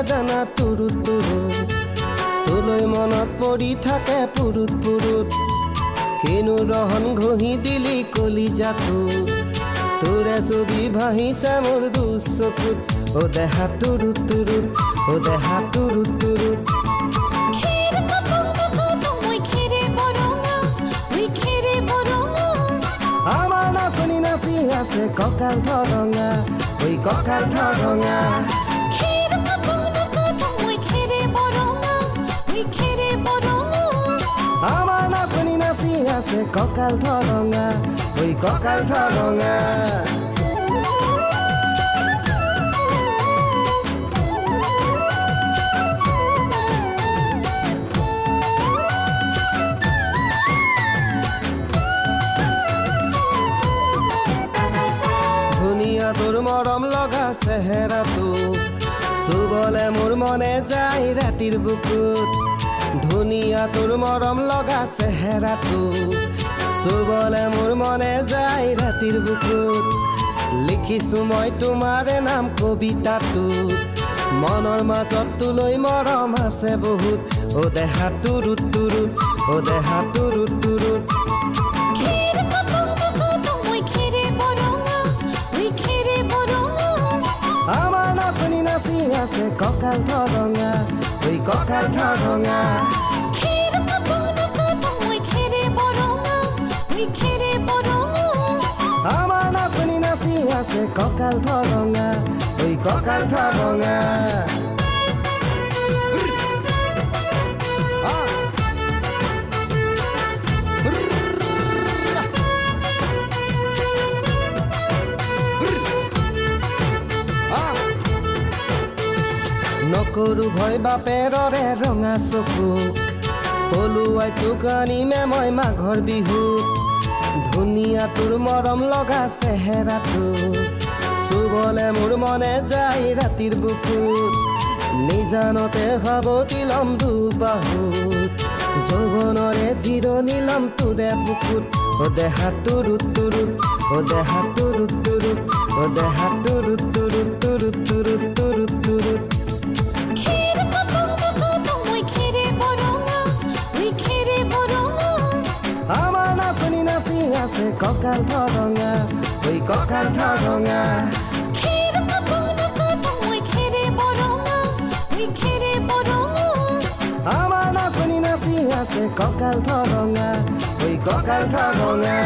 জানা তুৰুত তুৰুত তোলৈ মনত পৰি থাকে পুৰুত পুৰুত কিনো ৰহন ঘঁহি দিলি কলিজাটো তোৰে ছবি ভাহিছে মোৰ দুচকুত ও দেহা তুৰুত তুৰুত ও দেহা তুৰুত তুৰুত আমাৰ নাচনি নাচি আছে কঁকাল ধৰঙা ঐ কঁকাল ধৰঙা আমাৰ নাচনি নাচি আছে কঁকাল ধৰঙা ঐ কঁকাল ধৰঙা ধুনীয়া তোৰ মৰম লগা চেহেৰাটোক চুবলে মোৰ মনে যায় ৰাতিৰ বুকুত ধুনীয়া তোৰ মৰম লগা চেহেৰাটোক চুবলে মোৰ মনে যায় ৰাতিৰ বুকুত লিখিছো মই তোমাৰে নাম কবিতাটোত মনৰ মাজত তোলৈ মৰম আছে বহুত ও দেহা তুৰুত তুৰুত ও দেহা তুৰুত তুৰুত আমাৰ নাচনি নাচি আছে কঁকাল ধৰঙা ঐ কঁকাল ধৰঙা আমাৰ নাচনি নাচি আছে কঁকাল ধৰঙা ঐ কঁকাল ধৰঙা নকৰো ভয় বাপেৰৰে ৰঙা চকুক পলুৱাই তোক আনিমে মই মাঘৰ বিহুত ধুনীয়া তোৰ মৰম লগা চেহেৰাটো চুবলে মোৰ মনে যায় ৰাতিৰ বুকুত নিজানতে সাৱটি ল'ম দুবাহুত যৌৱনৰে জিৰণি ল'ম তোৰে বুকুত ও দেহা তুৰুত তুৰুত ও দেহা তুৰুত তুৰুত ও দেহা তুৰুত তুৰুত তুৰুত তুৰুত তুৰুত তুৰুত আমাৰ নাচনি নাচি আছে কঁকাল ধৰঙা ঐ কঁকাল ধৰঙা আমাৰ নাচনি নাচি আছে কঁকাল ধৰঙা ঐ কঁকাল ধৰঙা